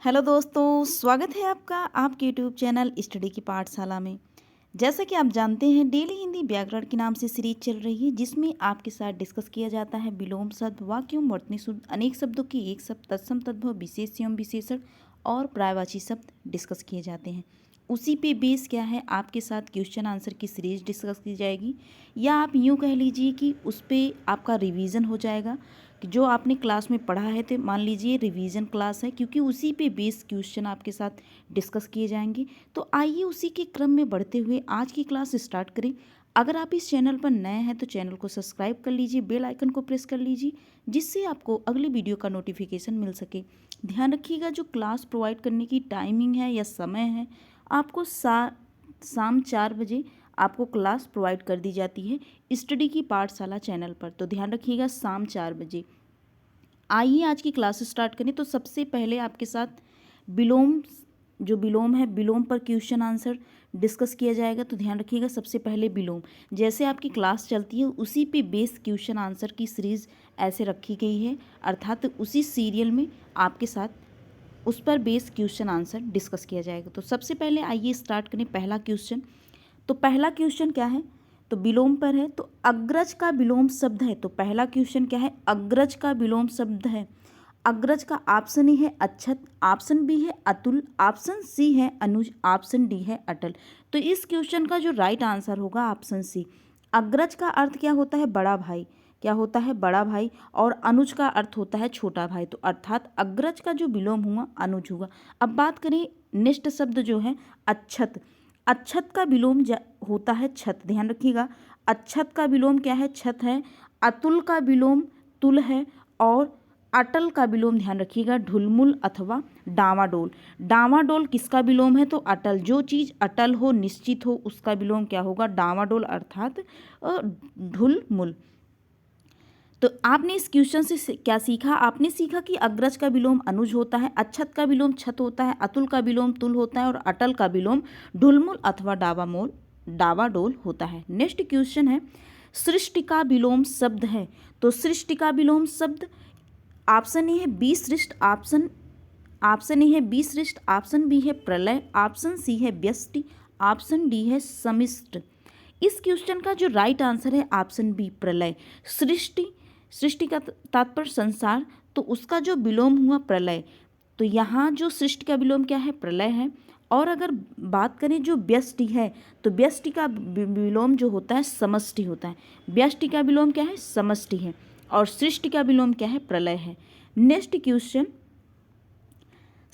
Hello दोस्तों, स्वागत है आपका आपके यूट्यूब चैनल स्टडी की पाठशाला में। जैसा कि आप जानते हैं, डेली हिंदी व्याकरण के नाम से सीरीज चल रही है जिसमें आपके साथ डिस्कस किया जाता है विलोम शब्द, वाक्यों, वर्तनी शब्द, अनेक शब्दों की एक शब्द, तत्सम, तद्भव, विशेष एवं विशेषण और पर्यायवाची शब्द डिस्कस किए जाते हैं। उसी पे बेस क्या है, आपके साथ क्वेश्चन आंसर की सीरीज डिस्कस की जाएगी, या आप यूँ कह लीजिए कि उस पर आपका रिवीजन हो जाएगा कि जो आपने क्लास में पढ़ा है, तो मान लीजिए रिवीजन क्लास है, क्योंकि उसी पे बेस क्वेश्चन आपके साथ डिस्कस किए जाएंगे। तो आइए उसी के क्रम में बढ़ते हुए आज की क्लास स्टार्ट करें। अगर आप इस चैनल पर नए हैं तो चैनल को सब्सक्राइब कर लीजिए, बेल आइकन को प्रेस कर लीजिए, जिससे आपको अगली वीडियो का नोटिफिकेशन मिल सके। ध्यान रखिएगा, जो क्लास प्रोवाइड करने की टाइमिंग है या समय है, आपको शाम 4 बजे आपको क्लास प्रोवाइड कर दी जाती है स्टडी की पाठशाला चैनल पर। तो ध्यान रखिएगा, शाम 4 बजे। आइए आज की क्लास स्टार्ट करें। तो सबसे पहले आपके साथ विलोम, जो विलोम है, विलोम पर क्वेश्चन आंसर डिस्कस किया जाएगा। तो ध्यान रखिएगा, सबसे पहले विलोम, जैसे आपकी क्लास चलती है उसी पे बेस क्वेश्चन आंसर की सीरीज़ ऐसे रखी गई है, अर्थात उसी सीरियल में आपके साथ उस पर बेस क्वेश्चन आंसर डिस्कस किया जाएगा। तो सबसे पहले आइए स्टार्ट करें पहला क्वेश्चन। तो पहला क्वेश्चन क्या है, तो विलोम पर है। तो अग्रज का विलोम शब्द है। तो पहला क्वेश्चन क्या है, अग्रज का विलोम शब्द है। अग्रज का ऑप्शन ए है अच्छत, ऑप्शन बी है अतुल, ऑप्शन सी है अनुज, ऑप्शन डी है अटल। तो इस क्वेश्चन का जो राइट आंसर होगा ऑप्शन सी। अग्रज का अर्थ क्या होता है, बड़ा भाई। क्या होता है, बड़ा भाई। और अनुज का अर्थ होता है छोटा भाई। तो अर्थात अग्रज का जो विलोम हुआ अनुज हुआ। अब बात करें नेक्स्ट शब्द जो है अच्छत। अच्छत का विलोम होता है छत। ध्यान रखिएगा, अच्छत का विलोम क्या है, छत है। अतुल का विलोम तुल है। और अटल का विलोम ध्यान रखिएगा ढुलमुल अथवा डामाडोल। डामाडोल किसका विलोम है, तो अटल। जो चीज़ अटल हो, निश्चित हो, उसका विलोम क्या होगा, डामाडोल, अर्थात ढुलमुल। तो आपने इस क्वेश्चन से क्या सीखा, आपने सीखा कि अग्रज का विलोम अनुज होता है, अच्छत का विलोम छत होता है, अतुल का विलोम तुल होता है और अटल का विलोम ढुलमुल अथवा डावाडोल होता है। नेक्स्ट क्वेश्चन है, सृष्टि का विलोम शब्द है। तो सृष्टि का विलोम शब्द ऑप्शन ए है बी सृष्ट, ऑप्शन ए है बी सृष्ट, ऑप्शन बी है प्रलय, ऑप्शन सी है व्यष्टि, ऑप्शन डी है समिष्ट। इस क्वेश्चन का जो राइट आंसर है ऑप्शन बी प्रलय। सृष्टि का तात्पर्य संसार, तो उसका जो विलोम हुआ प्रलय। तो यहाँ जो सृष्टि का विलोम क्या है, प्रलय है। और अगर बात करें जो व्यष्टि है, तो व्यष्टि का विलोम जो होता है समष्टि होता है। व्यष्टि का विलोम क्या है, समष्टि है। और सृष्टि का विलोम क्या है, प्रलय है। नेक्स्ट क्वेश्चन,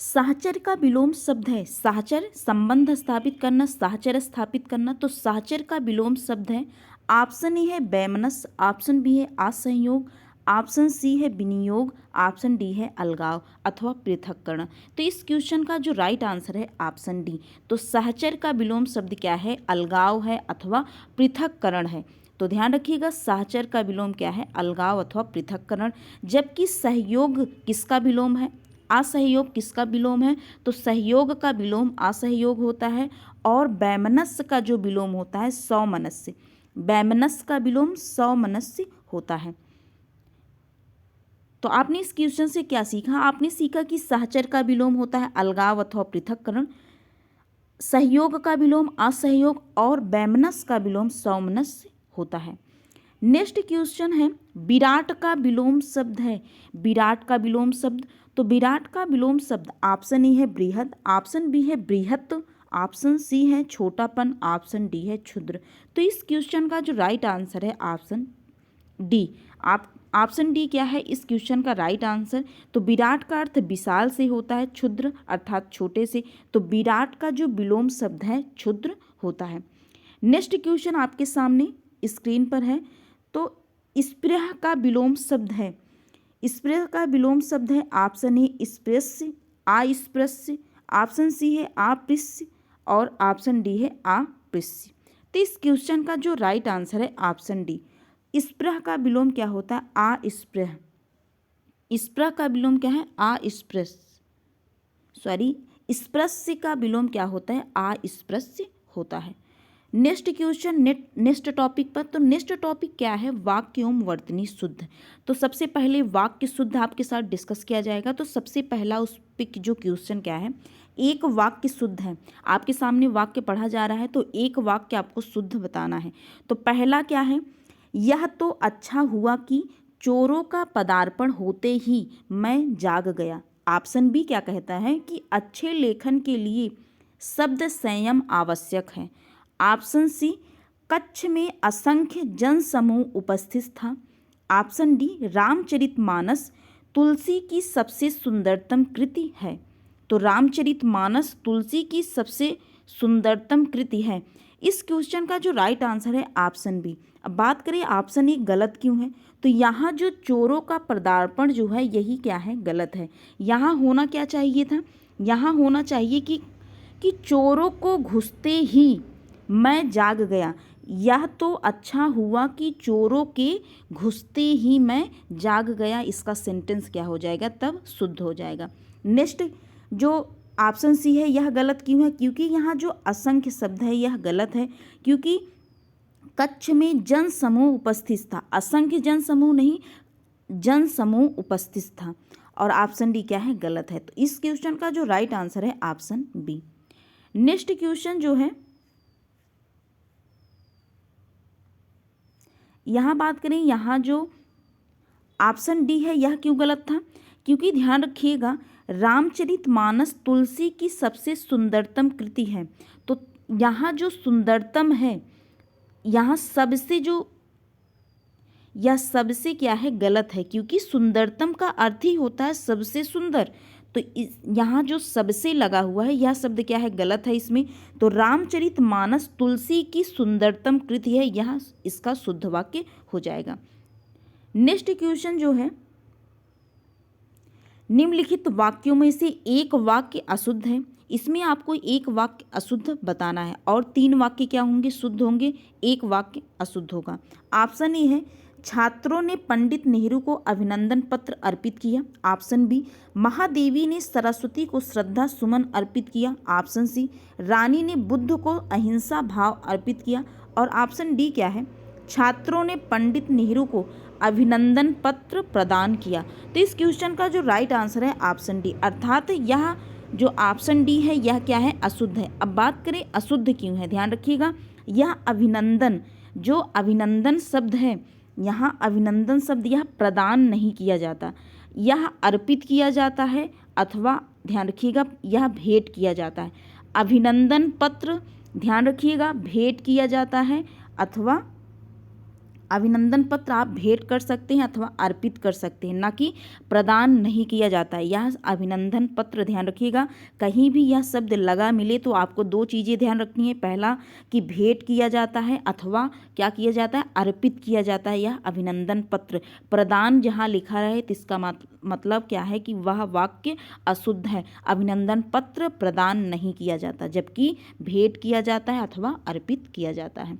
साहचर्य का विलोम शब्द है। साहचर्य संबंध स्थापित करना, साहचर्य स्थापित करना। तो साहचर्य का विलोम शब्द है, ऑप्शन ए है वैमनस्य, ऑप्शन बी है असहयोग, ऑप्शन सी है विनियोग, ऑप्शन डी है अलगाव अथवा पृथक्करण। तो इस क्वेश्चन का जो राइट आंसर है ऑप्शन डी। तो साहचर्य का विलोम शब्द क्या है, अलगाव है अथवा पृथक्करण है। तो ध्यान रखिएगा, साहचर्य का विलोम क्या है, अलगाव अथवा पृथक्करण। जबकि सहयोग किसका विलोम है, असहयोग किसका विलोम है, तो सहयोग का विलोम असहयोग होता है। और वैमनस्य का जो विलोम होता है सौमनस्य, वैमनस्य का विलोम सौमनस्य होता है। तो आपने इस क्वेश्चन से क्या सीखा, आपने सीखा कि साहचर्य का विलोम होता है अलगाव अथवा पृथक्करण, सहयोग का विलोम असहयोग और वैमनस्य का विलोम सौमनस्य होता है। नेक्स्ट क्वेश्चन है, विराट का विलोम शब्द है। विराट का विलोम शब्द, तो विराट का विलोम शब्द ऑप्शन ए है बृहद, ऑप्शन बी है बृहत, ऑप्शन सी है छोटापन, ऑप्शन डी है क्षुद्र। तो इस क्वेश्चन का जो राइट आंसर है ऑप्शन डी। आप ऑप्शन डी क्या है इस क्वेश्चन का राइट आंसर। तो विराट का अर्थ विशाल से होता है, क्षुद्र अर्थात छोटे से। तो विराट का जो विलोम शब्द है क्षुद्र होता है। नेक्स्ट क्वेश्चन आपके सामने स्क्रीन पर है। तो स्पृह का विलोम शब्द है। स्पृह का विलोम शब्द है, ऑप्शन ए स्पृश्य, अस्पृश्य, ऑप्शन सी है अपृश्य और ऑप्शन डी है अपृश्य। तो इस क्वेश्चन का जो राइट आंसर है ऑप्शन डी। स्पृह का विलोम क्या होता है, अस्पृह। स्पृह का विलोम क्या है, अस्पृश्य, स्पृश्य का विलोम क्या होता है, अस्पृश्य होता है। नेक्स्ट क्वेश्चन नेक्स्ट टॉपिक पर। तो नेक्स्ट टॉपिक क्या है, वाक्य एवं वर्तनी शुद्ध। तो सबसे पहले वाक्य शुद्ध आपके साथ डिस्कस किया जाएगा। तो सबसे पहला उस पे जो क्वेश्चन क्या है, एक वाक्य शुद्ध है। आपके सामने वाक्य पढ़ा जा रहा है तो एक वाक्य आपको शुद्ध बताना है। तो पहला क्या है, यह तो अच्छा हुआ कि चोरों का पदार्पण होते ही मैं जाग गया। ऑप्शन बी क्या कहता है कि अच्छे लेखन के लिए शब्द संयम आवश्यक है। ऑप्शन सी, कच्छ में असंख्य जनसमूह उपस्थित था। ऑप्शन डी, रामचरितमानस तुलसी की सबसे सुंदरतम कृति है। तो रामचरितमानस तुलसी की सबसे सुंदरतम कृति है। इस क्वेश्चन का जो राइट आंसर है ऑप्शन बी। अब बात करें ऑप्शन ए गलत क्यों है, तो यहाँ जो चोरों का पदार्पण जो है यही क्या है, गलत है। यहाँ होना क्या चाहिए था, यहाँ होना चाहिए कि चोरों को घुसते ही मैं जाग गया। यह तो अच्छा हुआ कि चोरों के घुसते ही मैं जाग गया, इसका सेंटेंस क्या हो जाएगा, तब शुद्ध हो जाएगा। नेक्स्ट जो ऑप्शन सी है यह गलत क्यों है, क्योंकि यहाँ जो असंख्य शब्द है यह गलत है, क्योंकि कच्छ में जन समूह उपस्थित था। असंख्य जन समूह नहीं, जन समूह उपस्थित था। और ऑप्शन डी क्या है, गलत है। तो इस क्वेश्चन का जो राइट आंसर है ऑप्शन बी। नेक्स्ट क्वेश्चन जो है, यहाँ बात करें, यहाँ जो ऑप्शन डी है यह क्यों गलत था, क्योंकि ध्यान रखिएगा रामचरितमानस तुलसी की सबसे सुंदरतम कृति है। तो यहाँ जो सुंदरतम है, यहाँ सबसे जो, यह सबसे क्या है, गलत है, क्योंकि सुंदरतम का अर्थ ही होता है सबसे सुंदर। तो यहाँ जो सबसे लगा हुआ है यह शब्द क्या है, गलत है इसमें। तो रामचरितमानस तुलसी की सुंदरतम कृति है, यह इसका शुद्ध वाक्य हो जाएगा। नेक्स्ट क्वेश्चन जो है, निम्नलिखित वाक्यों में से एक वाक्य अशुद्ध है। इसमें आपको एक वाक्य अशुद्ध बताना है और 3 वाक्य क्या होंगे, शुद्ध होंगे, एक वाक्य अशुद्ध होगा। ऑप्शन ए है, छात्रों ने पंडित नेहरू को अभिनंदन पत्र अर्पित किया। ऑप्शन बी, महादेवी ने सरस्वती को श्रद्धा सुमन अर्पित किया। ऑप्शन सी, रानी ने बुद्ध को अहिंसा भाव अर्पित किया। और ऑप्शन डी क्या है, छात्रों ने पंडित नेहरू को अभिनंदन पत्र प्रदान किया। तो इस क्वेश्चन का जो राइट आंसर है ऑप्शन डी, अर्थात यह जो ऑप्शन डी है यह क्या है, अशुद्ध है। अब बात करें अशुद्ध क्यों है, ध्यान रखिएगा, यह अभिनंदन, जो अभिनंदन शब्द है, यहाँ अभिनंदन शब्द यह प्रदान नहीं किया जाता, यह अर्पित किया जाता है, अथवा ध्यान रखिएगा यह भेंट किया जाता है। अभिनंदन पत्र ध्यान रखिएगा भेंट किया जाता है, अथवा अभिनंदन पत्र आप भेंट कर सकते हैं अथवा अर्पित कर सकते हैं, ना कि प्रदान नहीं किया जाता है। यह अभिनंदन पत्र, ध्यान रखिएगा कहीं भी यह शब्द लगा मिले तो आपको 2 चीज़ें ध्यान रखनी है। पहला कि भेंट किया जाता है, अथवा क्या किया जाता है, अर्पित किया जाता है। यह अभिनंदन पत्र, प्रदान जहाँ लिखा रहे तो इसका मतलब क्या है कि वह वाक्य अशुद्ध है। अभिनंदन पत्र प्रदान नहीं किया जाता, जबकि भेंट किया जाता है अथवा अर्पित किया जाता है।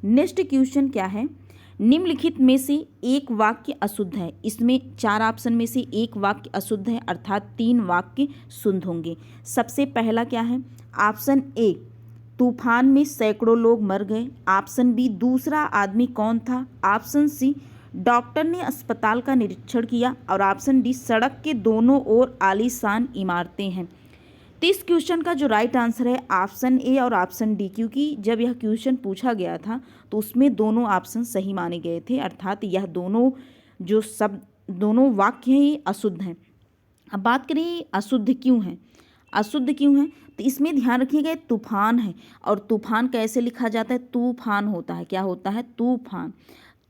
नेक्स्ट क्वेश्चन क्या है, निम्नलिखित में से एक वाक्य अशुद्ध है। इसमें 4 ऑप्शन में से एक वाक्य अशुद्ध है, अर्थात 3 वाक्य शुद्ध होंगे। सबसे पहला क्या है, ऑप्शन ए, तूफान में सैकड़ों लोग मर गए। ऑप्शन बी, दूसरा आदमी कौन था। ऑप्शन सी, डॉक्टर ने अस्पताल का निरीक्षण किया। और ऑप्शन डी, सड़क के दोनों ओर आलीशान इमारतें हैं। तो इस क्वेश्चन का जो राइट आंसर है ऑप्शन ए और ऑप्शन डी, क्योंकि जब यह क्वेश्चन पूछा गया था तो उसमें दोनों ऑप्शन सही माने गए थे, अर्थात यह दोनों जो शब्द, दोनों वाक्य हैं ये अशुद्ध हैं। अब बात करें अशुद्ध क्यों है, अशुद्ध क्यों है, तो इसमें ध्यान रखिएगा तूफान है, और तूफान कैसे लिखा जाता है, तूफान होता है, क्या होता है, तूफान।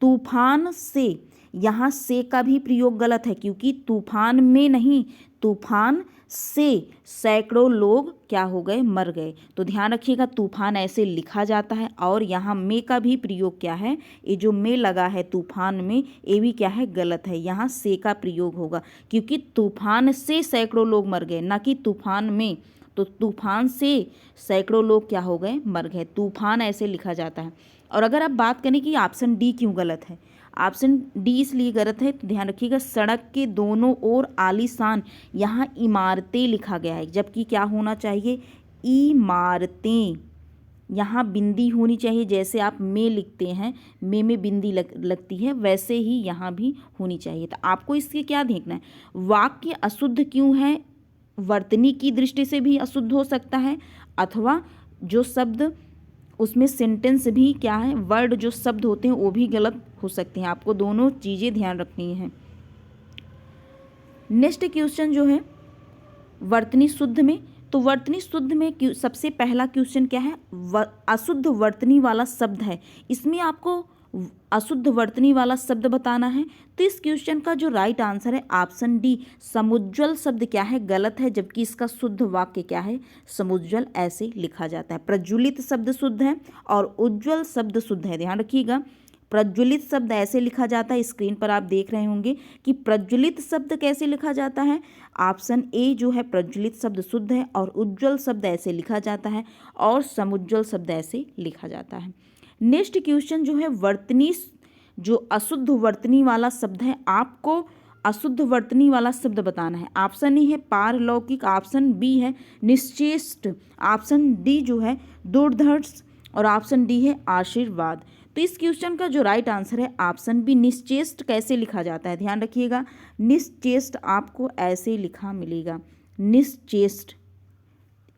तूफान से, यहाँ से का भी प्रयोग गलत है, क्योंकि तूफान में नहीं, तूफान से सैकड़ों लोग क्या हो गए, मर गए। तो ध्यान रखिएगा तूफान ऐसे लिखा जाता है। और यहाँ में का भी प्रयोग क्या है, ये जो में लगा है तूफान में, ये भी क्या है, गलत है। यहाँ से का प्रयोग होगा, क्योंकि तूफान से सैकड़ों लोग मर गए, ना कि तूफान में। तो तूफान से सैकड़ों लोग क्या हो गए, मर गए। तूफान ऐसे लिखा जाता है। और अगर आप बात करें कि ऑप्शन डी क्यों गलत है, ऑप्शन डी इसलिए गलत है, तो ध्यान रखिएगा सड़क के दोनों ओर आलीशान, यहाँ इमारतें लिखा गया है, जबकि क्या होना चाहिए, इमारतें। यहाँ बिंदी होनी चाहिए, जैसे आप में लिखते हैं, में बिंदी लगती है, वैसे ही यहाँ भी होनी चाहिए। तो आपको इसके क्या देखना है, वाक्य अशुद्ध क्यों है, वर्तनी की दृष्टि से भी अशुद्ध हो सकता है, अथवा जो शब्द उसमें सेंटेंस भी क्या है, वर्ड जो शब्द होते हैं वो भी गलत हो सकते हैं। आपको दोनों चीज़ें ध्यान रखनी है। नेक्स्ट क्वेश्चन जो है वर्तनी शुद्ध में, तो वर्तनी शुद्ध में सबसे पहला क्वेश्चन क्या है, अशुद्ध वर्तनी वाला शब्द है, इसमें आपको अशुद्ध वर्तनी वाला शब्द बताना है। तो इस क्वेश्चन का जो राइट आंसर है ऑप्शन डी, समुज्ज्वल शब्द क्या है, गलत है, जबकि इसका शुद्ध वाक्य क्या है, समुज्ज्वल ऐसे लिखा जाता है। प्रज्वलित शब्द शुद्ध है और उज्ज्वल शब्द शुद्ध है, ध्यान रखिएगा। प्रज्वलित शब्द ऐसे लिखा जाता है, स्क्रीन पर आप देख रहे होंगे कि प्रज्वलित शब्द कैसे लिखा जाता है, ऑप्शन ए जो है प्रज्वलित शब्द शुद्ध है, और उज्ज्वल शब्द ऐसे लिखा जाता है, और समुज्ज्वल शब्द ऐसे लिखा जाता है। नेक्स्ट क्वेश्चन जो है वर्तनी, जो अशुद्ध वर्तनी वाला शब्द है, आपको अशुद्ध वर्तनी वाला शब्द बताना है। ऑप्शन ए है पारलौकिक, ऑप्शन बी है निश्चेष्ट, ऑप्शन डी जो है दुर्धर्ष, और ऑप्शन डी है आशीर्वाद। तो इस क्वेश्चन का जो राइट आंसर है ऑप्शन बी, निश्चेष्ट कैसे लिखा जाता है, ध्यान रखिएगा। निश्चेष्ट आपको ऐसे लिखा मिलेगा, निश्चेष्ट।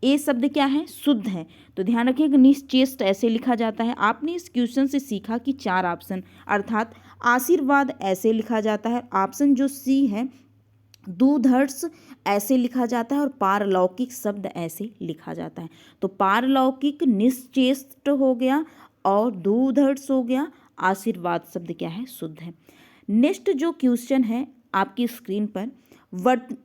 ए शब्द क्या है, शुद्ध है, तो ध्यान रखिएगा निश्चेष्ट ऐसे लिखा जाता है। आपने इस क्वेश्चन से सीखा कि 4 ऑप्शन, अर्थात आशीर्वाद ऐसे लिखा जाता है, ऑप्शन जो सी है दुर्धर्ष ऐसे लिखा जाता है, और पारलौकिक शब्द ऐसे लिखा जाता है। तो पारलौकिक निश्चेष्ट हो गया और दुर्धर्ष हो गया, आशीर्वाद शब्द क्या है, शुद्ध है। नेक्स्ट जो क्वेश्चन है आपकी स्क्रीन पर,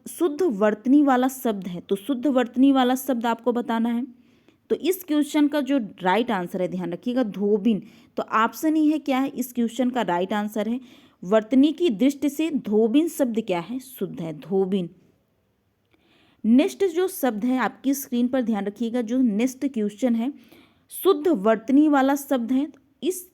शुद्ध वर्तनी वाला शब्द है, तो शुद्ध वर्तनी वाला शब्द आपको बताना है। तो इस क्वेश्चन का जो राइट आंसर है, ध्यान रखिएगा, धोबिन। तो ऑप्शन ही है क्या है, इस क्वेश्चन का राइट आंसर है वर्तनी की दृष्टि से धोबिन शब्द क्या है, शुद्ध है, धोबिन। नेक्स्ट जो शब्द है आपकी स्क्रीन पर ध्यान रखिएगा, जो नेक्स्ट क्वेश्चन है शुद्ध वर्तनी वाला शब्द है, इस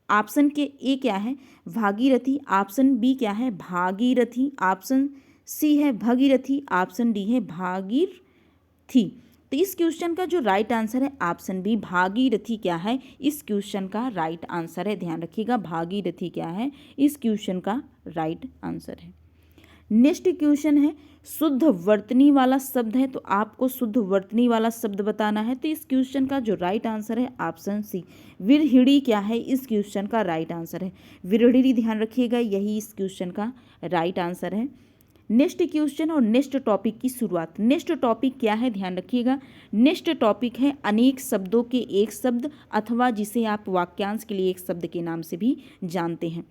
ऑप्शन के ए क्या है, भागीरथी, ऑप्शन बी क्या है, भागीरथी, ऑप्शन सी है भगीरथी, ऑप्शन डी है भागीरथी। तो इस क्वेश्चन का जो राइट आंसर है ऑप्शन बी, भागीरथी क्या है, इस क्वेश्चन का राइट आंसर है, ध्यान रखिएगा, भागीरथी क्या है, इस क्वेश्चन का राइट आंसर है। नेक्स्ट क्वेश्चन है शुद्ध वर्तनी वाला शब्द है, तो आपको शुद्ध वर्तनी वाला शब्द बताना है। तो इस क्वेश्चन का जो राइट आंसर है ऑप्शन सी, विरहिणी क्या है, इस क्वेश्चन का राइट आंसर है, विरहिणी, ध्यान रखिएगा, यही इस क्वेश्चन का राइट आंसर है। नेक्स्ट क्वेश्चन और नेक्स्ट टॉपिक की शुरुआत। नेक्स्ट टॉपिक क्या है, ध्यान रखिएगा, नेक्स्ट टॉपिक है अनेक शब्दों के एक शब्द, अथवा जिसे आप वाक्यांश के लिए एक शब्द के नाम से भी जानते हैं।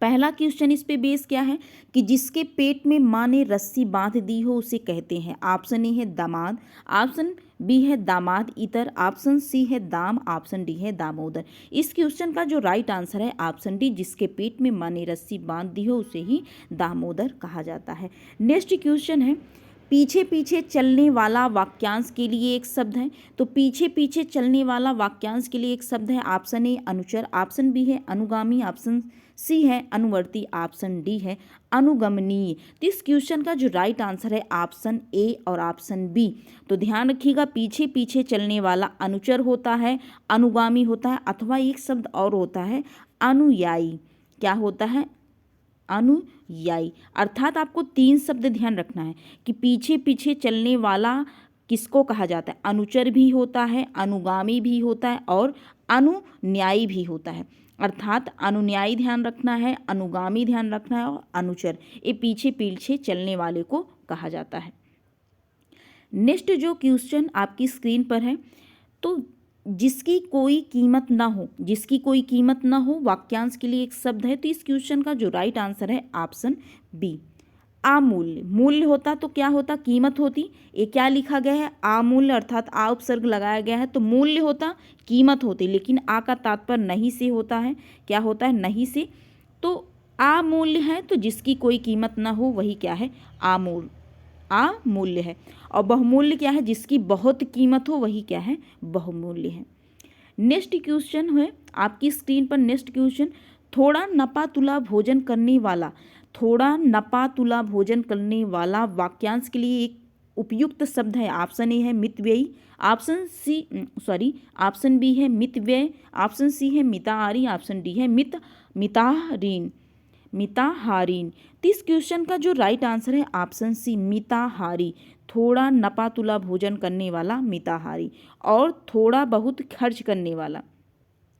पहला क्वेश्चन इस पे बेस क्या है कि जिसके पेट में माँ ने रस्सी बांध दी हो उसे कहते हैं। ऑप्शन ए है दामाद, ऑप्शन बी है दामाद इतर, ऑप्शन सी है दाम, ऑप्शन डी है दामोदर। इस क्वेश्चन का जो राइट आंसर है ऑप्शन डी, जिसके पेट में माँ ने रस्सी बांध दी हो उसे ही दामोदर कहा जाता है। नेक्स्ट क्वेश्चन है पीछे पीछे चलने वाला वाक्यांश के लिए एक शब्द है, तो पीछे पीछे चलने वाला वाक्यांश के लिए एक शब्द है, ऑप्शन ए अनुचर, ऑप्शन बी है अनुगामी, ऑप्शन सी है अनुवर्ती, ऑप्शन डी है अनुगमनीय। तो इस क्वेश्चन का जो राइट आंसर है ऑप्शन ए और ऑप्शन बी। तो ध्यान रखिएगा, पीछे पीछे चलने वाला अनुचर होता है, अनुगामी होता है, अथवा एक शब्द और होता है अनुयायी। क्या होता है, अनुयायी। अर्थात आपको 3 शब्द ध्यान रखना है कि पीछे पीछे चलने वाला किसको कहा जाता है, अनुचर भी होता है, अनुगामी भी होता है, और अनुन्यायी भी होता है। अर्थात अनुन्यायी ध्यान रखना है, अनुगामी ध्यान रखना है, और अनुचर, ये पीछे पीछे चलने वाले को कहा जाता है। नेक्स्ट जो क्वेश्चन आपकी स्क्रीन पर है, तो जिसकी कोई कीमत ना हो, जिसकी कोई कीमत ना हो वाक्यांश के लिए एक शब्द है। तो इस क्वेश्चन का जो राइट आंसर है ऑप्शन बी, अमूल्य। मूल्य होता तो क्या होता, कीमत होती, ये क्या लिखा गया है, अमूल्य, अर्थात आ उपसर्ग लगाया गया है, तो मूल्य होता, कीमत होती, लेकिन आ का तात्पर्य नहीं से होता है, क्या होता है, नहीं से। तो अमूल्य है, तो जिसकी कोई कीमत ना हो वही क्या है, अमूल्य है। और बहुमूल्य क्या है, जिसकी बहुत कीमत हो वही क्या है, बहुमूल्य है। नेक्स्ट क्वेश्चन है आपकी स्क्रीन पर, नेक्स्ट क्वेश्चन, थोड़ा नपा तुला भोजन करने वाला, थोड़ा नपा तुला भोजन करने वाला वाक्यांश के लिए एक उपयुक्त शब्द है? ऑप्शन ए है मितव्ययी, ऑप्शन बी है मितव्यय, ऑप्शन सी है मिताहारी, ऑप्शन डी है मिताहारीन। तो इस क्वेश्चन का जो राइट आंसर है ऑप्शन सी मिताहारी, थोड़ा नपातुला भोजन करने वाला मिताहारी, और थोड़ा बहुत खर्च करने वाला,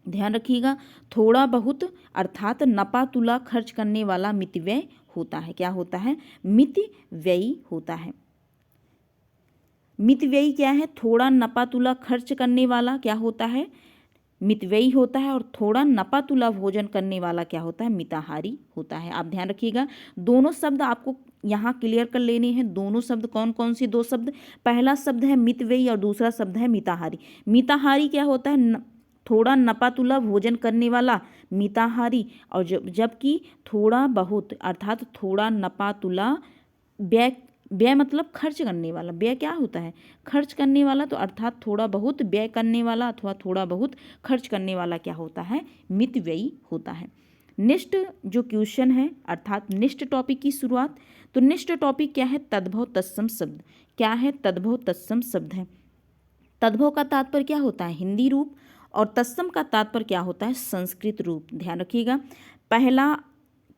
ध्यान रखिएगा, थोड़ा बहुत अर्थात नपातुला खर्च करने वाला मितव्यय होता है। क्या होता है? मितव्ययी होता है। मितव्ययी क्या है? थोड़ा नपातुला खर्च करने वाला क्या होता है? मितव्ययी होता है। और थोड़ा नपातुला भोजन करने वाला क्या होता है? मिताहारी होता है। आप ध्यान रखिएगा, दोनों शब्द आपको यहाँ क्लियर कर लेने हैं। दोनों शब्द कौन कौन से दो शब्द? पहला शब्द है मितव्ययी और दूसरा शब्द है मिताहारी। मिताहारी क्या होता है? थोड़ा नपातुला भोजन करने वाला मिताहारी, और जबकि थोड़ा बहुत अर्थात थोड़ा नपातुला व्यय मतलब खर्च करने वाला। व्यय क्या होता है? खर्च करने वाला। तो अर्थात थोड़ा बहुत व्यय करने वाला अथवा थोड़ा बहुत खर्च करने वाला क्या होता है? मितव्ययी होता है। नेक्स्ट जो क्वेश्चन है अर्थात नेक्स्ट टॉपिक की शुरुआत। तो नेक्स्ट टॉपिक क्या है? तद्भव तत्सम शब्द। क्या है? तद्भव तत्सम शब्द है। तद्भव का तात्पर्य क्या होता है? हिंदी रूप, और तत्सम का तात्पर्य क्या होता है? संस्कृत रूप। ध्यान रखिएगा, पहला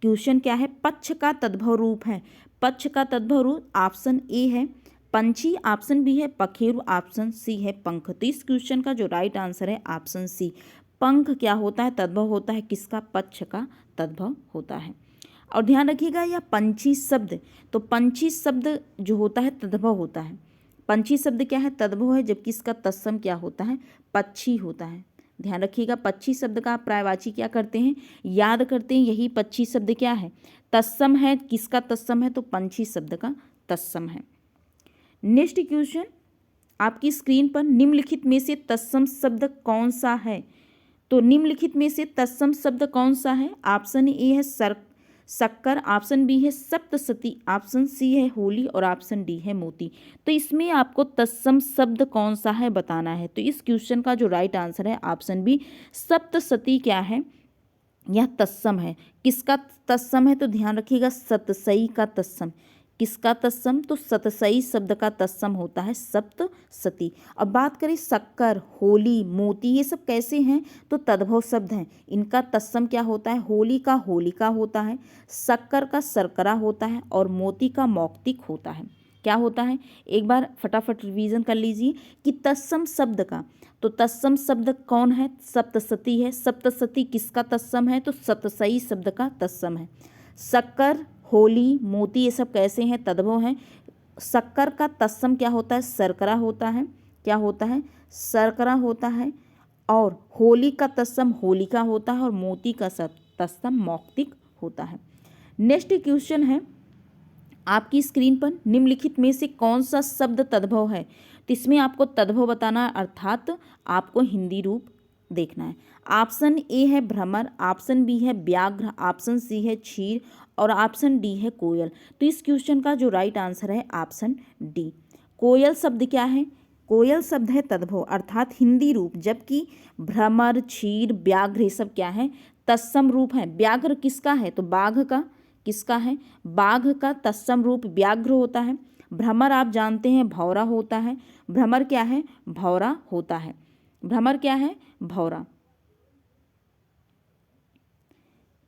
क्वेश्चन क्या है? पक्ष का तद्भव रूप है। पक्ष का तद्भव रूप ऑप्शन ए है पंछी, ऑप्शन बी है पखेरु, ऑप्शन सी है पंख। तो इस क्वेश्चन का जो राइट आंसर है ऑप्शन सी, पंख क्या होता है? तद्भव होता है किसका? पक्ष का तद्भव होता है। और ध्यान रखिएगा यह पंछी शब्द, तो पंछी शब्द जो होता है तद्भव होता है। पंछी शब्द क्या है? तद्भव है, जबकि इसका तत्सम क्या होता है? पक्षी होता है। ध्यान रखिएगा, पक्षी शब्द का पर्यायवाची क्या करते हैं? याद करते हैं। यही पक्षी शब्द क्या है? तत्सम है। किसका तत्सम है? तो पंछी शब्द का तत्सम है। नेक्स्ट क्वेश्चन आपकी स्क्रीन पर, निम्नलिखित में से तत्सम शब्द कौन सा है? तो निम्नलिखित में से तत्सम शब्द कौन सा है? ऑप्शन ए है शक्कर, ऑप्शन बी है सप्तशती, ऑप्शन सी है होली, और ऑप्शन डी है मोती। तो इसमें आपको तत्सम शब्द कौन सा है बताना है। तो इस क्वेश्चन का जो राइट आंसर है ऑप्शन बी, सप्तशती क्या है? यह तत्सम है। किसका तत्सम है? तो ध्यान रखिएगा, सतसई का तत्सम। किसका तत्सम? तो सतसई शब्द का तत्सम होता है सप्तशती। अब बात करें शक्कर, होली, मोती, ये सब कैसे हैं? तो तद्भव शब्द हैं। इनका तत्सम क्या होता है? होली का होलिका होता है, शक्कर का शर्करा होता है, और मोती का मौक्तिक होता है। क्या होता है? एक बार फटाफट रिवीजन कर लीजिए कि तत्सम शब्द का, तो तत्सम शब्द कौन है? सप्तशती है। सप्तशती किसका तत्सम है? तो सतसई शब्द का तत्सम है। शक्कर, होली, मोती, ये सब कैसे हैं? तद्भव हैं। शक्कर का तत्सम क्या होता है? शर्करा होता है। क्या होता है? शर्करा होता है। और होली का तत्सम होलिका होता है, और मोती का तत्सम मौक्तिक होता है। नेक्स्ट क्वेश्चन है आपकी स्क्रीन पर, निम्नलिखित में से कौन सा शब्द तद्भव है? तो इसमें आपको तद्भव बताना, अर्थात आपको हिंदी रूप देखना है। ऑप्शन ए है भ्रमर, ऑप्शन बी है व्याघ्र, ऑप्शन सी है क्षीर, और ऑप्शन डी है कोयल। तो इस क्वेश्चन का जो राइट आंसर है ऑप्शन डी, कोयल शब्द क्या है? कोयल शब्द है तद्भव अर्थात हिंदी रूप, जबकि भ्रमर, क्षीर, व्याघ्र ये सब क्या है? तत्सम रूप है। व्याघ्र किसका है? तो बाघ का। किसका है? बाघ का तत्सम रूप व्याघ्र होता है। भ्रमर आप जानते हैं भौरा होता है। भ्रमर क्या है? भौरा होता है। भ्रमर क्या है? भौरा।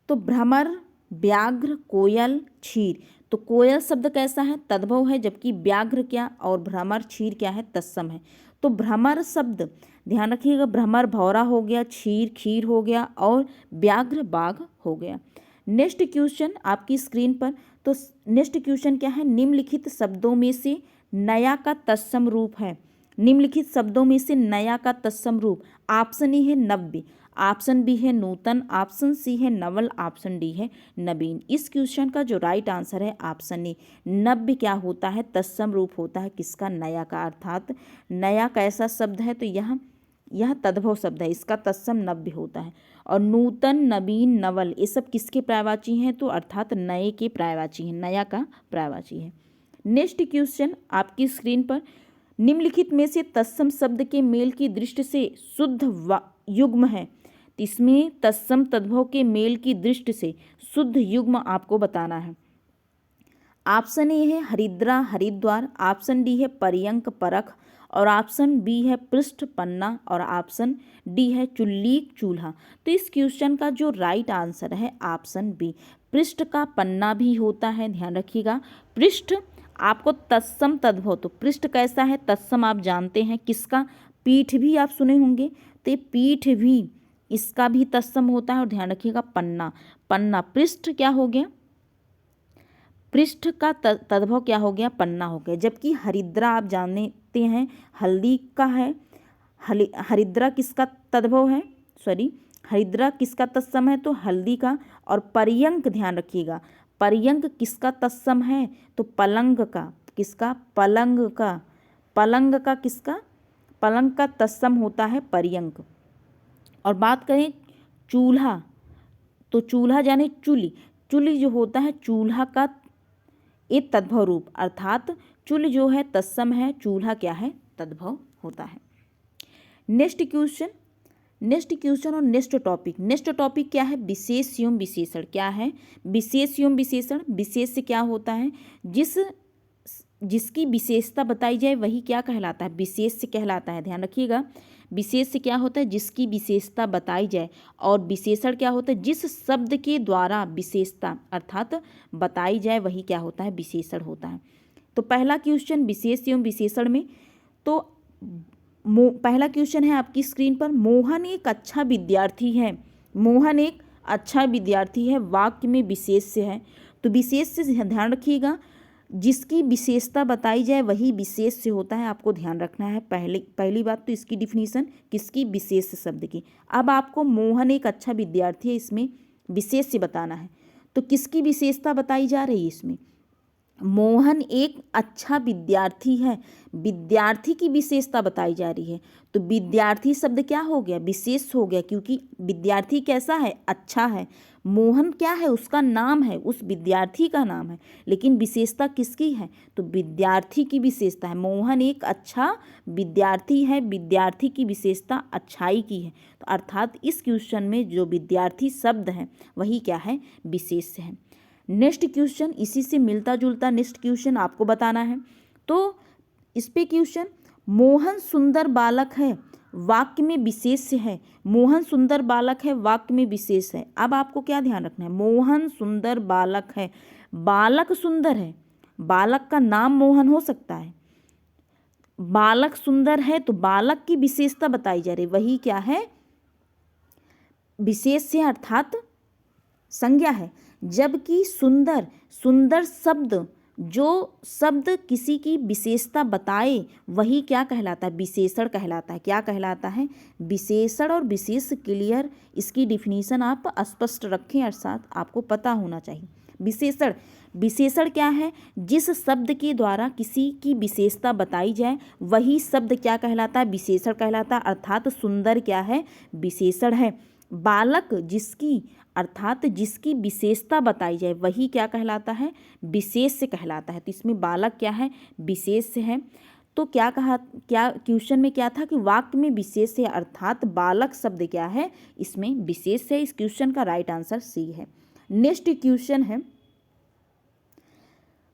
तो भ्रमर, व्याघ्र, कोयल, क्षीर। तो कोयल शब्द कैसा है? तद्भव है, जबकि व्याघ्र क्या और भ्रमर, क्षीर क्या है? तत्सम है। तो भ्रमर शब्द ध्यान रखिएगा, भ्रमर भौरा हो गया, क्षीर खीर हो गया, और व्याघ्र बाघ हो गया। नेक्स्ट क्वेश्चन आपकी स्क्रीन पर, तो नेक्स्ट क्वेश्चन क्या है? निम्नलिखित शब्दों में से नया का तत्सम रूप है। निम्नलिखित शब्दों में से नया का तत्सम रूप, ऑप्शन ए है नव्य, ऑप्शन बी है नूतन, ऑप्शन सी है नवल, ऑप्शन डी है नवीन। इस क्वेश्चन का जो राइट आंसर है ऑप्शन ए, नव्य क्या होता है? तत्सम रूप होता है किसका? नया का। अर्थात नया कैसा शब्द है? तो यह तद्भव शब्द है, इसका तत्सम नव्य होता है। और नूतन, नवीन, नवल ये सब किसके पर्यायवाची हैं? तो अर्थात नए के पर्यायवाची हैं, नया का पर्यायवाची है। नेक्स्ट क्वेश्चन आपकी स्क्रीन पर, निम्नलिखित में से तत्सम शब्द के मेल की दृष्टि से शुद्ध युग्म है। इसमें तत्सम तद्भव के मेल की दृष्टि से शुद्ध युग्म आपको बताना है। ऑप्शन ए है हरिद्रा हरिद्वार, ऑप्शन डी है पर्यंक परख, और ऑप्शन बी है पृष्ठ पन्ना, और ऑप्शन डी है चुल्लीक चूल्हा। तो इस क्वेश्चन का जो राइट आंसर है ऑप्शन बी, पृष्ठ का पन्ना भी होता है। ध्यान रखिएगा, पृष्ठ आपको तत्सम तद्भव, तो पृष्ठ कैसा है, तत्सम आप जानते हैं किसका, पीठ भी आप सुने होंगे, तो ये पीठ भी इसका भी तत्सम होता है। और ध्यान रखिएगा पन्ना, पन्ना पृष्ठ क्या हो गया, पृष्ठ का तद्भव क्या हो गया, पन्ना हो गया। जबकि हरिद्रा आप जानते हैं हल्दी का है, हरिद्रा किसका तद्भव है, सॉरी हरिद्रा किसका तत्सम है, तो हल्दी का। और पर्यंक ध्यान रखिएगा, पर्यंक किसका तत्सम है, तो पलंग का, किसका, पलंग का, पलंग का किसका, पलंग का तत्सम होता है पर्यंक। और बात करें चूल्हा, तो चूल्हा यानी चुली, चुली जो होता है चूल्हा का एक तद्भव रूप, अर्थात चुल जो है तत्सम है, चूल्हा क्या है, तद्भव होता है। नेक्स्ट क्वेश्चन, नेक्स्ट क्वेश्चन और नेक्स्ट टॉपिक क्या है, विशेष एवं विशेषण। क्या है, विशेष एवं विशेषण। विशेष से क्या होता है, जिसकी विशेषता बताई जाए वही क्या कहलाता है, विशेष से कहलाता है। ध्यान रखिएगा, विशेष से क्या होता है, जिसकी विशेषता बताई जाए, और विशेषण क्या होता है, जिस शब्द के द्वारा विशेषता अर्थात बताई जाए वही क्या होता है, विशेषण होता है। तो पहला क्वेश्चन विशेष एवं विशेषण में, तो पहला क्वेश्चन है आपकी स्क्रीन पर, मोहन एक अच्छा विद्यार्थी है, मोहन एक अच्छा विद्यार्थी है, वाक्य में विशेष से है। तो विशेष से ध्यान रखिएगा, जिसकी विशेषता बताई जाए वही विशेष से होता है, आपको ध्यान रखना है। पहली बात तो इसकी डिफिनीशन किसकी, विशेष शब्द की। अब आपको मोहन एक अच्छा विद्यार्थी है, इसमें विशेष से बताना है, तो किसकी विशेषता बताई जा रही है इसमें, मोहन एक अच्छा विद्यार्थी है, विद्यार्थी की विशेषता बताई जा रही है। तो विद्यार्थी शब्द क्या हो गया, विशेष हो गया, क्योंकि विद्यार्थी कैसा है, अच्छा है। मोहन क्या है, उसका नाम है, उस विद्यार्थी का नाम है, लेकिन विशेषता किसकी है, तो विद्यार्थी की विशेषता है। मोहन एक अच्छा विद्यार्थी है, विद्यार्थी की विशेषता अच्छाई की है। तो अर्थात इस क्वेश्चन में जो विद्यार्थी शब्द है वही क्या है, विशेष है। नेक्स्ट क्वेश्चन इसी से मिलता जुलता नेक्स्ट क्वेश्चन आपको बताना है। तो इस पे क्वेश्चन, मोहन सुंदर बालक है, वाक्य में विशेष है, मोहन सुंदर बालक है, वाक्य में विशेष है। अब आपको क्या ध्यान रखना है, मोहन सुंदर बालक है, बालक सुंदर है, बालक का नाम मोहन हो सकता है, बालक सुंदर है, तो बालक की विशेषता बताई जा रही, वही क्या है, विशेष से अर्थात संज्ञा है। जबकि सुंदर, सुंदर शब्द, जो शब्द किसी की विशेषता बताए वही क्या कहलाता है, विशेषण कहलाता है। क्या कहलाता है, विशेषण और विशेष क्लियर, इसकी डिफिनीशन आप स्पष्ट रखें, अर्थात आपको पता होना चाहिए। विशेषण, विशेषण क्या है, जिस शब्द के द्वारा किसी की विशेषता बताई जाए वही शब्द क्या कहलाता है, विशेषण कहलाता है। अर्थात सुंदर क्या है, विशेषण है। बालक जिसकी, अर्थात जिसकी विशेषता बताई जाए वही क्या कहलाता है, विशेष से कहलाता है। तो इसमें बालक क्या है, विशेष से है। तो क्या कहा, क्या क्वेश्चन में क्या था कि वाक्य में विशेष है, अर्थात बालक शब्द क्या है, इसमें विशेष है। इस क्वेश्चन का राइट आंसर सी है। नेक्स्ट क्वेश्चन है,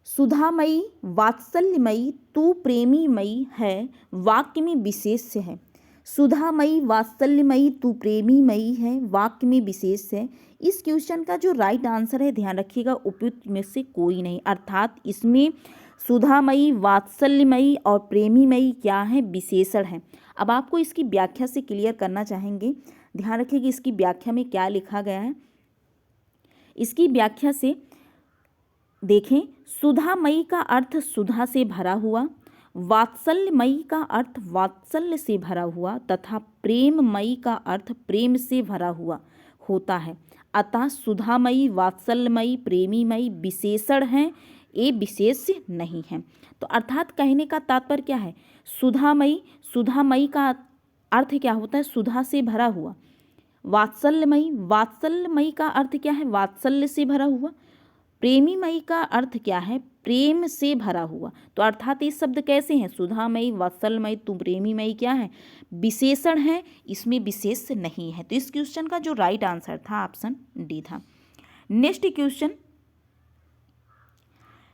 सुधामयी वात्सल्यमयी तू प्रेमीमयी है, वाक्य में विशेष है। सुधामयी वात्सल्यमयी तू प्रेमीमयी है, वाक्य में विशेष है। इस क्वेश्चन का जो राइट आंसर है, ध्यान रखिएगा, उपयुक्त में से कोई नहीं, अर्थात इसमें सुधामयी वात्सल्यमयी और प्रेमीमयी क्या है, विशेषण है। अब आपको इसकी व्याख्या से क्लियर करना चाहेंगे, ध्यान रखिएगा इसकी व्याख्या में क्या लिखा गया है। इसकी व्याख्या से देखें, सुधामयी का अर्थ सुधा से भरा हुआ, वात्सल्यमयी का अर्थ वात्सल्य से भरा हुआ, तथा प्रेममयी का अर्थ प्रेम से भरा हुआ होता है। अतः सुधामयी वात्सल्यमयी प्रेमीमयी विशेषण हैं, ये विशेष नहीं है। तो अर्थात कहने का तात्पर्य क्या है, सुधामयी, सुधामयी का अर्थ क्या होता है, सुधा से भरा हुआ। वात्सल्यमयी, वात्सल्यमयी का अर्थ क्या है, वात्सल्य से भरा हुआ। प्रेमीमयी का अर्थ क्या है, प्रेम से भरा हुआ। तो अर्थात ये शब्द कैसे हैं, सुधामयी वात्सल्यमयी तू प्रेमीमयी क्या है, विशेषण है, इसमें विशेष नहीं है। तो इस क्वेश्चन का जो राइट आंसर था ऑप्शन डी था। नेक्स्ट क्वेश्चन,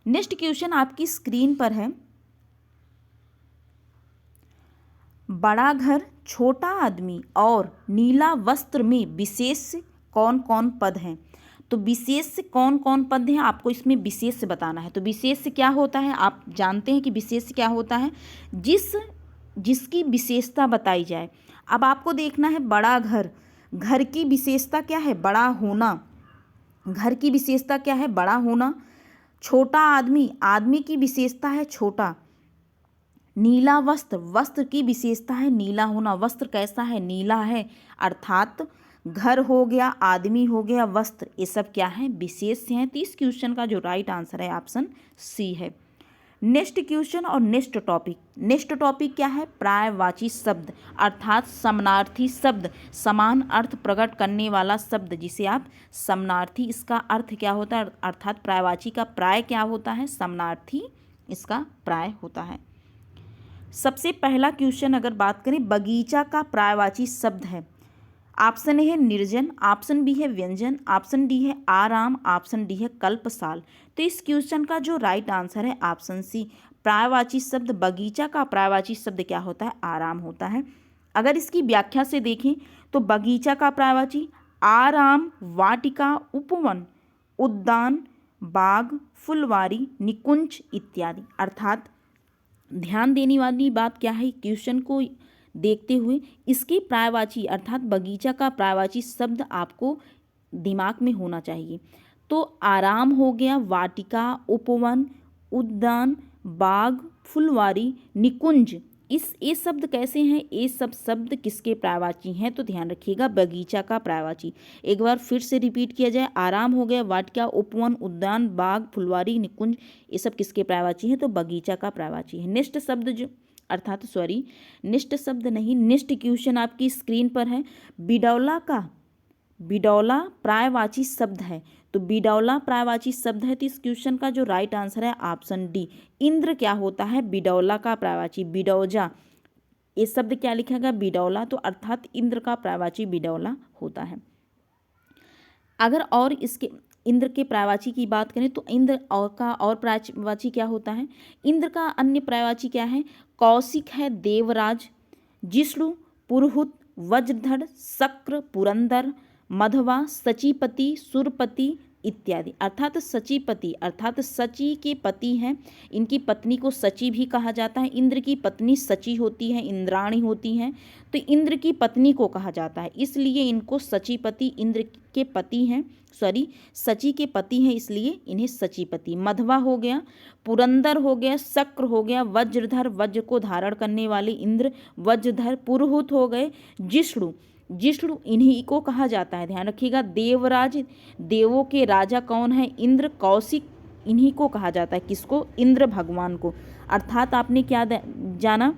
नेक्स्ट क्वेश्चन आपकी स्क्रीन पर है, बड़ा घर, छोटा आदमी और नीला वस्त्र में विशेष कौन कौन पद हैं। तो विशेष कौन कौन पद हैं आपको इसमें विशेष बताना है। तो विशेष क्या होता है, आप जानते हैं कि विशेष क्या होता है, जिसकी विशेषता बताई जाए। अब आपको देखना है बड़ा घर, घर की विशेषता क्या है, बड़ा होना। घर की विशेषता क्या है, बड़ा होना। छोटा आदमी, आदमी की विशेषता है छोटा। नीला वस्त्र, वस्त्र की विशेषता है नीला होना। वस्त्र कैसा है, नीला है। अर्थात घर हो गया, आदमी हो गया, वस्त्र, ये सब क्या है, विशेष हैं। तो इस क्वेश्चन का जो राइट आंसर है ऑप्शन सी है। नेक्स्ट क्वेश्चन और नेक्स्ट टॉपिक। नेक्स्ट टॉपिक क्या है, पर्यायवाची शब्द, अर्थात समानार्थी शब्द, समान अर्थ प्रकट करने वाला शब्द जिसे आप समानार्थी, इसका अर्थ क्या होता है, अर्थात पर्यायवाची का पर्याय क्या होता है, समानार्थी इसका पर्याय होता है। सबसे पहला क्वेश्चन अगर बात करें, बगीचा का पर्यायवाची शब्द है। ऑप्शन ए है निर्जन, ऑप्शन बी है व्यंजन, ऑप्शन डी है आराम, ऑप्शन डी है कल्पसाल। तो इस क्वेश्चन का जो राइट आंसर है ऑप्शन सी। पर्यायवाची शब्द बगीचा का पर्यायवाची शब्द क्या होता है, आराम होता है। अगर इसकी व्याख्या से देखें तो बगीचा का पर्यायवाची आराम, वाटिका, उपवन, उद्यान, बाग, फुलवारी, निकुंज इत्यादि। अर्थात ध्यान देने वाली बात क्या है, क्वेश्चन को देखते हुए इसकी पर्यायवाची अर्थात बगीचा का पर्यायवाची शब्द आपको दिमाग में होना चाहिए। तो आराम हो गया, वाटिका, उपवन, उद्यान, बाग, फुलवारी, निकुंज, ये शब्द कैसे हैं, ये सब शब्द किसके पर्यायवाची हैं, तो ध्यान रखिएगा बगीचा का पर्यायवाची। एक बार फिर से रिपीट किया जाए, आराम हो गया, वाटिका, उपवन, उद्यान, बाग, फुलवारी, निकुंज, ये सब किसके पर्यायवाची हैं, तो बगीचा का पर्यायवाची है। नेक्स्ट शब्द जो नेक्स्ट शब्द नहीं, नेक्स्ट क्वेश्चन आपकी स्क्रीन पर है, बिडौला पर्यायवाची शब्द है। तो बिडौला पर्यायवाची शब्द है, तो इस क्वेश्चन का जो राइट आंसर है ऑप्शन डी। इंद्र क्या होता है, बिडौला का पर्यायवाची बिडौजा। ये शब्द क्या लिखा गया, बिडौला, तो अर्थात इंद्र का पर्यायवाची बिडौला होता है। अगर और इसके इंद्र के पर्यायवाची की बात करें तो इंद्र और पर्यायवाची क्या होता है, इंद्र का अन्य पर्यायवाची क्या है, कौशिक है, देवराज, जिष्णु, पुरुहूत, वज्रधर, शक्र, पुरंदर, मधवा, सचीपति, सुरपति इत्यादि। अर्थात सचीपति अर्थात सची के पति हैं, इनकी पत्नी को सची भी कहा जाता है। इंद्र की पत्नी सची होती है, इंद्राणी होती हैं, तो इंद्र की पत्नी को कहा जाता है, इसलिए इनको सचीपति, इंद्र के पति हैं, सची के पति हैं, इसलिए इन्हें सचीपति। मधवा हो गया, पुरंदर हो गया, शक्र हो गया, वज्रधर, वज्र को धारण करने वाले इंद्र वज्रधर, पुरुहूत हो गए, जिष्णु इन्हीं को कहा जाता है। ध्यान रखिएगा, देवराज, देवों के राजा कौन है, इंद्र, कौशिक इन्हीं को कहा जाता है, किसको, इंद्र भगवान को। अर्थात आपने क्या जाना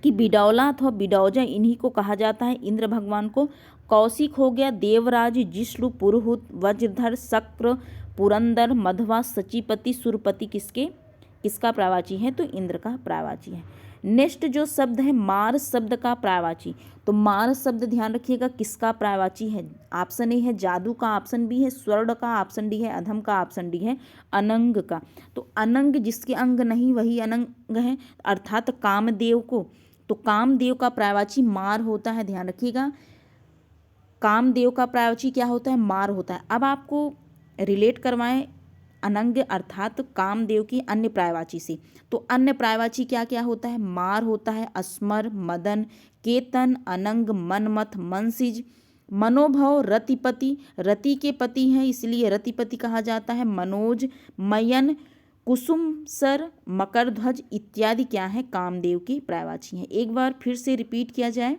कि बिडौला अथवा बिडौजा इन्हीं को कहा जाता है, इंद्र भगवान को। कौशिक हो गया, देवराज, जिष्णु, पुरुहूत, वज्रधर, शक्र, पुरंदर, मधवा, सचीपति, सुरपति किसका पर्यायवाची है, तो इंद्र का पर्यायवाची है। नेक्स्ट जो शब्द है मार शब्द का पर्यायवाची। तो मार शब्द ध्यान रखिएगा किसका पर्यायवाची है, ऑप्शन ए है जादू का, ऑप्शन बी है स्वर्ण का, ऑप्शन डी है अधम का, ऑप्शन डी है अनंग का। तो अनंग जिसके अंग नहीं वही अनंग है, अर्थात कामदेव को। तो कामदेव का पर्यायवाची मार होता है, ध्यान रखिएगा कामदेव का पर्यायवाची क्या होता है, मार होता है। अब आपको रिलेट करवाएं अनंग अर्थात कामदेव की अन्य पर्यायवाची से। तो अन्य पर्यायवाची क्या क्या होता है, मार होता है, अस्मर, मदन, केतन, अनंग, मनमथ, मनसिज, मनोभव, रतिपति, रति के पति हैं इसलिए रतिपति कहा जाता है, मनोज, मयन, कुसुम सर, मकरध्वज इत्यादि क्या है, कामदेव की पर्यायवाची हैं। एक बार फिर से रिपीट किया जाए,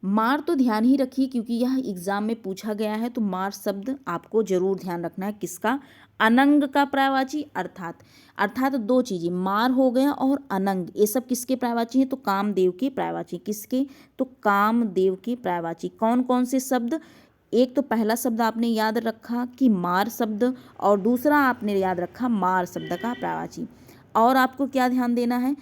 मार तो ध्यान ही रखिए क्योंकि यह एग्जाम में पूछा गया है, तो मार शब्द आपको जरूर ध्यान रखना है, किसका, अनंग का पर्यायवाची। अर्थात दो चीजें, मार हो गया और अनंग, ये सब किसके पर्यायवाची हैं, तो कामदेव के पर्यायवाची। किसके, तो कामदेव के पर्यायवाची। कौन कौन से शब्द, एक तो पहला शब्द आपने याद रखा कि मार शब्द, और दूसरा आपने याद रखा मार शब्द का पर्यायवाची। और आपको क्या ध्यान देना है,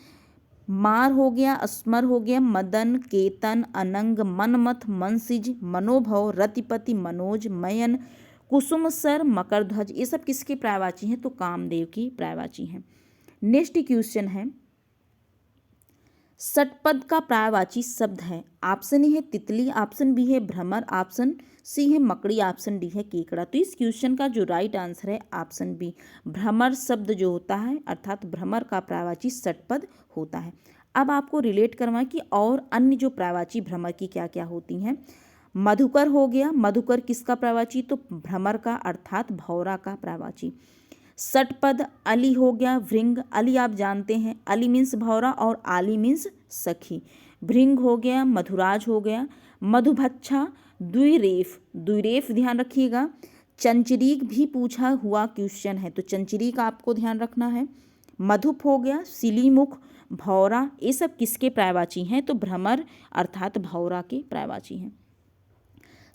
मार हो गया, अस्मर हो गया, मदन, केतन, अनंग, मनमथ, मनसिज, मनोभव, रतिपति, मनोज, मयन, कुसुम सर, मकर ध्वज, ये सब किसके पर्यायवाची हैं? तो कामदेव की पर्यायवाची हैं। नेक्स्ट क्वेश्चन है, षटपद का पर्यायवाची शब्द है। ऑप्शन ए है तितली, ऑप्शन बी है भ्रमर, ऑप्शन सी है मकड़ी, ऑप्शन डी है केकड़ा। तो इस क्वेश्चन का जो राइट आंसर है ऑप्शन बी, भ्रमर शब्द जो होता है अर्थात भ्रमर का पर्यायवाची षटपद होता है। अब आपको रिलेट करवाएं कि और अन्य जो पर्यायवाची भ्रमर की क्या क्या होती हैं। मधुकर हो गया, मधुकर किसका पर्यायवाची? तो भ्रमर का अर्थात भौरा का पर्यायवाची। षटपद अली हो गया, भृंग, अली आप जानते हैं अली मीन्स भौरा और आली मीन्स सखी। भृंग हो गया, मधुराज हो गया, मधुभच्छा, द्विरेफ, द्विरेफ ध्यान रखिएगा। चंचरीक भी पूछा हुआ क्वेश्चन है तो चंचरीक आपको ध्यान रखना है। मधुप हो गया, सिलीमुख, भौरा, ये सब किसके पर्यायवाची हैं? तो भ्रमर अर्थात भौरा के पर्यायवाची हैं।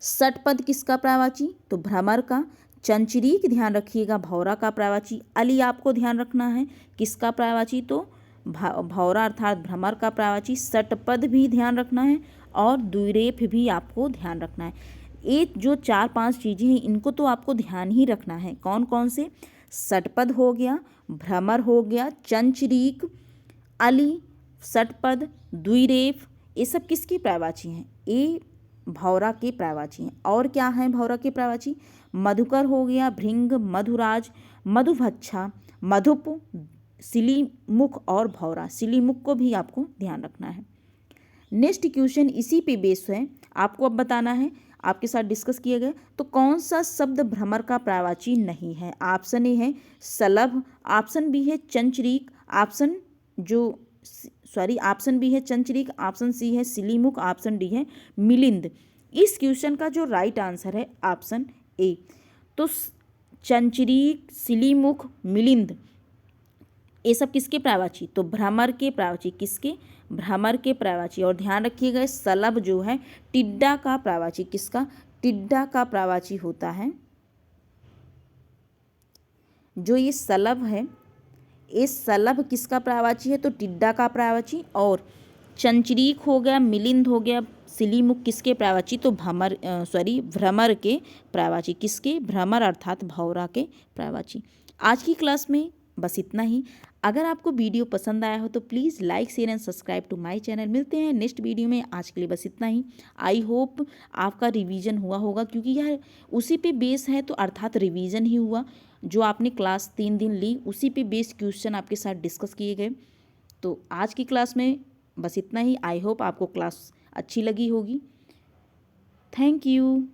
षटपद किसका पर्यायवाची? तो भ्रमर का। चंचरीक ध्यान रखिएगा भौरा का पर्यायवाची। अली आपको ध्यान रखना है किसका पर्यायवाची? तो भौरा अर्थात भ्रमर का पर्यायवाची। षटपद भी ध्यान रखना है और द्विरेफ भी आपको ध्यान रखना है। ये जो 4-5 चीज़ें हैं इनको तो आपको ध्यान ही रखना है। कौन कौन से? षटपद हो गया, भ्रमर हो गया, चंचरीक, अली, षटपद, द्विरेफ, ये सब किसकी पर्यायवाची हैं? ये भौरा के पर्यायवाची हैं। और क्या हैं भौरा के पर्यायवाची? मधुकर हो गया, भृंग, मधुराज, मधुभच्छा, मधुप, सिलीमुख और भौरा। सिलीमुख को भी आपको ध्यान रखना है। नेक्स्ट क्वेश्चन इसी पे बेस है, आपको अब बताना है, आपके साथ डिस्कस किया गया। तो कौन सा शब्द भ्रमर का पर्यायवाची नहीं है? ऑप्शन ए है सलभ, ऑप्शन बी है चंचरीक, ऑप्शन बी है चंचरीक, ऑप्शन सी है सिलीमुख, ऑप्शन डी है मिलिंद। इस क्वेश्चन का जो राइट आंसर है ऑप्शन ए। तो चंचरीक, सिलीमुख, मिलिंद, ये सब किसके पर्यायवाची? तो भ्रमर के पर्यायवाची। किसके? भ्रमर के पर्यायवाची। और ध्यान रखिएगा सलभ जो है टिड्डा का पर्यायवाची। किसका? टिड्डा का पर्यायवाची होता है। जो ये सलभ है, ये सलभ किसका पर्यायवाची है? तो टिड्डा का पर्यायवाची। और चंचरीक हो गया, मिलिंद हो गया, सिलीमुख किसके पर्यायवाची? तो भ्रमर के पर्यायवाची। किसके? भ्रमर अर्थात भौरा के पर्यायवाची। आज की क्लास में बस इतना ही। अगर आपको वीडियो पसंद आया हो तो please like, share and subscribe to my channel. मिलते हैं नेक्स्ट वीडियो में। आज के लिए बस इतना ही। आई होप आपका रिवीजन हुआ होगा, क्योंकि यह उसी पे बेस है तो अर्थात रिवीजन ही हुआ। जो आपने क्लास 3 दिन ली उसी पे बेस क्वेश्चन आपके साथ डिस्कस किए गए। तो आज की क्लास में बस इतना ही। आई होप आपको क्लास अच्छी लगी होगी। Thank you.